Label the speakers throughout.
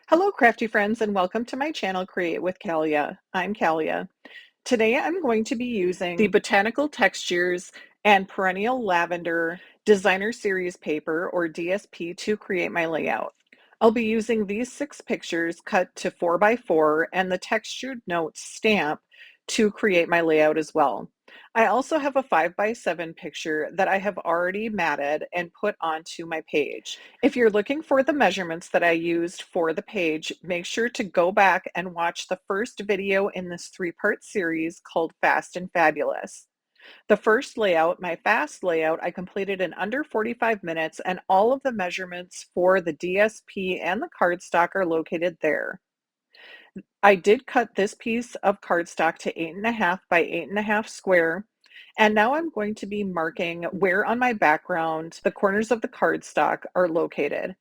Speaker 1: Hello, crafty friends, and welcome to my channel, Create with Kalia. I'm Kalia. Today I'm going to be using the Botanical Textures and Perennial Lavender Designer Series paper, or DSP, to create my layout. I'll be using these 6 pictures cut to 4 by 4 and the textured notes stamp to create my layout as well. I also have a 5 by 7 picture that I have already matted and put onto my page. If you're looking for the measurements that I used for the page, make sure to go back and watch the first video in this 3-part series called Fast and Fabulous. The first layout, my fast layout, I completed in under 45 minutes, and all of the measurements for the DSP and the cardstock are located there. I did cut this piece of cardstock to 8.5 by 8.5 square, and now I'm going to be marking where on my background the corners of the cardstock are located.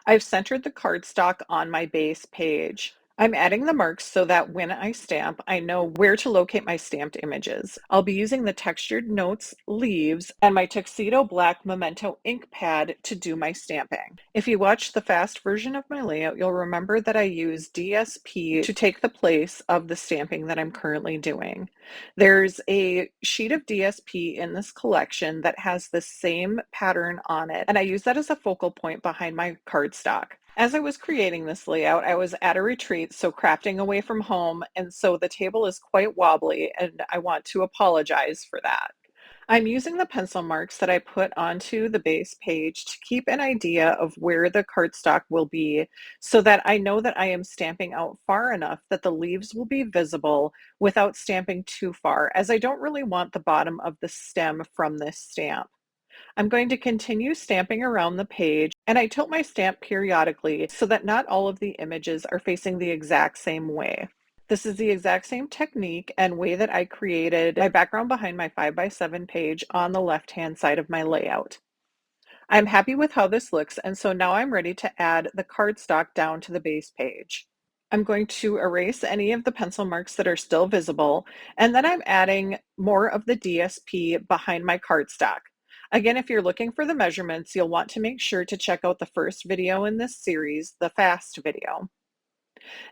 Speaker 1: I've centered the cardstock on my base page. I'm adding the marks so that when I stamp, I know where to locate my stamped images. I'll be using the Textured Notes leaves and my Tuxedo Black Memento ink pad to do my stamping. If you watch the fast version of my layout, you'll remember that I use DSP to take the place of the stamping that I'm currently doing. There's a sheet of DSP in this collection that has the same pattern on it, and I use that as a focal point behind my cardstock. As I was creating this layout, I was at a retreat, so crafting away from home, and so the table is quite wobbly, and I want to apologize for that. I'm using the pencil marks that I put onto the base page to keep an idea of where the cardstock will be so that I know that I am stamping out far enough that the leaves will be visible without stamping too far, as I don't really want the bottom of the stem from this stamp. I'm going to continue stamping around the page, and I tilt my stamp periodically so that not all of the images are facing the exact same way. This is the exact same technique and way that I created my background behind my 5 by 7 page on the left-hand side of my layout. I'm happy with how this looks, and so now I'm ready to add the cardstock down to the base page. I'm going to erase any of the pencil marks that are still visible, and then I'm adding more of the DSP behind my cardstock. Again, if you're looking for the measurements, you'll want to make sure to check out the first video in this series, the fast video.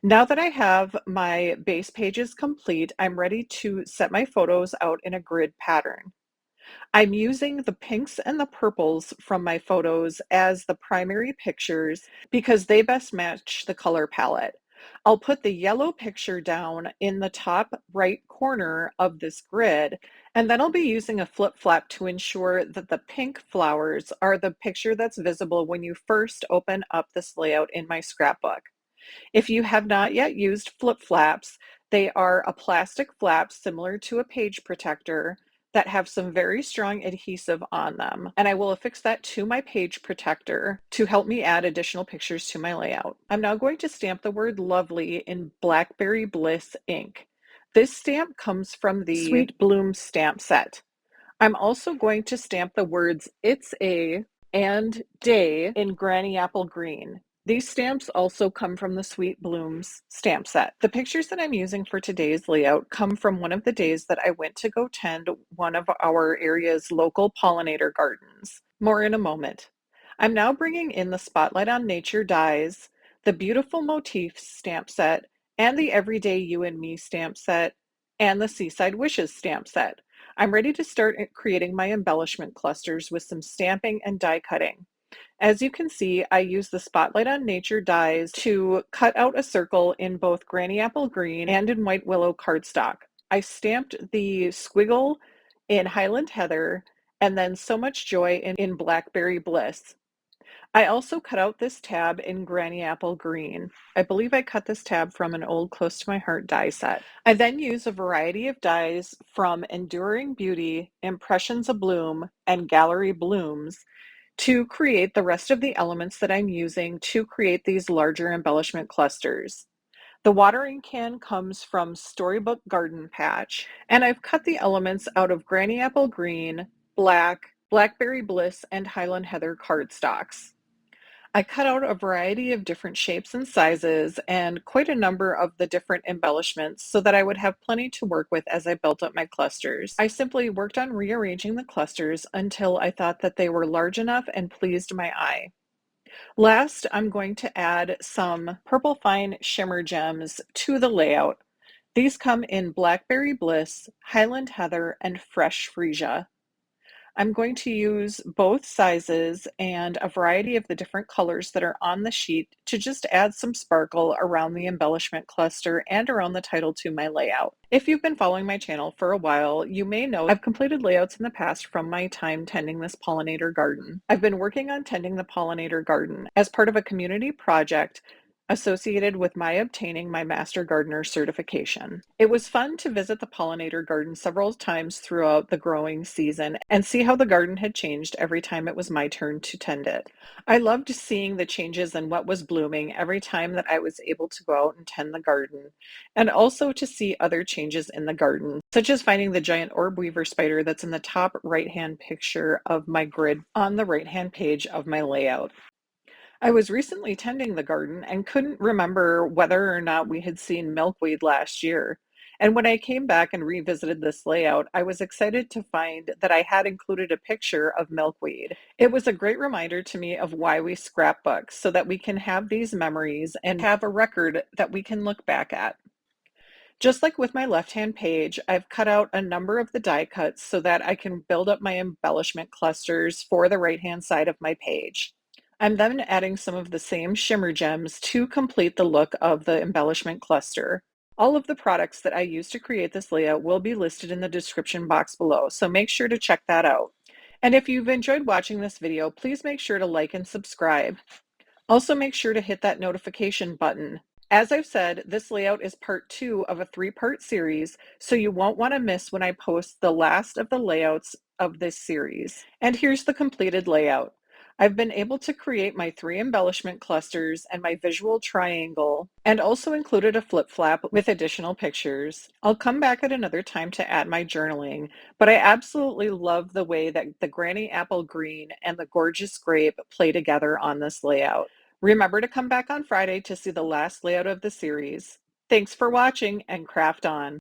Speaker 1: Now that I have my base pages complete, I'm ready to set my photos out in a grid pattern. I'm using the pinks and the purples from my photos as the primary pictures because they best match the color palette. I'll put the yellow picture down in the top right corner of this grid, and then I'll be using a flip flap to ensure that the pink flowers are the picture that's visible when you first open up this layout in my scrapbook. If you have not yet used flip flaps, they are a plastic flap similar to a page protector that have some very strong adhesive on them. And I will affix that to my page protector to help me add additional pictures to my layout. I'm now going to stamp the word lovely in Blackberry Bliss ink. This stamp comes from the Sweet Bloom stamp set. I'm also going to stamp the words It's a and Day in Granny Apple Green. These stamps also come from the Sweet Blooms stamp set. The pictures that I'm using for today's layout come from one of the days that I went to go tend one of our area's local pollinator gardens. More in a moment. I'm now bringing in the Spotlight on Nature dies, the Beautiful Motifs stamp set, and the Everyday You and Me stamp set, and the Seaside Wishes stamp set. I'm ready to start creating my embellishment clusters with some stamping and die cutting. As you can see, I use the Spotlight on Nature dies to cut out a circle in both Granny Apple Green and in White Willow cardstock. I stamped the squiggle in Highland Heather and then So Much Joy in Blackberry Bliss. I also cut out this tab in Granny Apple Green. I believe I cut this tab from an old Close to My Heart die set. I then use a variety of dies from Enduring Beauty, Impressions of Bloom, and Gallery Blooms to create the rest of the elements that I'm using to create these larger embellishment clusters. The watering can comes from Storybook Garden Patch, and I've cut the elements out of Granny Apple Green, Black, Blackberry Bliss, and Highland Heather cardstocks. I cut out a variety of different shapes and sizes and quite a number of the different embellishments so that I would have plenty to work with as I built up my clusters. I simply worked on rearranging the clusters until I thought that they were large enough and pleased my eye. Last, I'm going to add some Purple Fine Shimmer Gems to the layout. These come in Blackberry Bliss, Highland Heather, and Fresh Freesia. I'm going to use both sizes and a variety of the different colors that are on the sheet to just add some sparkle around the embellishment cluster and around the title to my layout. If you've been following my channel for a while, you may know I've completed layouts in the past from my time tending this pollinator garden. I've been working on tending the pollinator garden as part of a community project associated with my obtaining my Master Gardener certification. It was fun to visit the pollinator garden several times throughout the growing season and see how the garden had changed every time it was my turn to tend it. I loved seeing the changes in what was blooming every time that I was able to go out and tend the garden, and also to see other changes in the garden, such as finding the giant orb weaver spider that's in the top right-hand picture of my grid on the right-hand page of my layout. I was recently tending the garden and couldn't remember whether or not we had seen milkweed last year. And when I came back and revisited this layout, I was excited to find that I had included a picture of milkweed. It was a great reminder to me of why we scrapbook, so that we can have these memories and have a record that we can look back at. Just like with my left-hand page, I've cut out a number of the die cuts so that I can build up my embellishment clusters for the right-hand side of my page. I'm then adding some of the same shimmer gems to complete the look of the embellishment cluster. All of the products that I use to create this layout will be listed in the description box below, so make sure to check that out. And if you've enjoyed watching this video, please make sure to like and subscribe. Also, make sure to hit that notification button. As I've said, this layout is part 2 of a 3-part series, so you won't want to miss when I post the last of the layouts of this series. And here's the completed layout. I've been able to create my 3 embellishment clusters and my visual triangle, and also included a flip-flap with additional pictures. I'll come back at another time to add my journaling, but I absolutely love the way that the Granny Apple Green and the Gorgeous Grape play together on this layout. Remember to come back on Friday to see the last layout of the series. Thanks for watching, and craft on!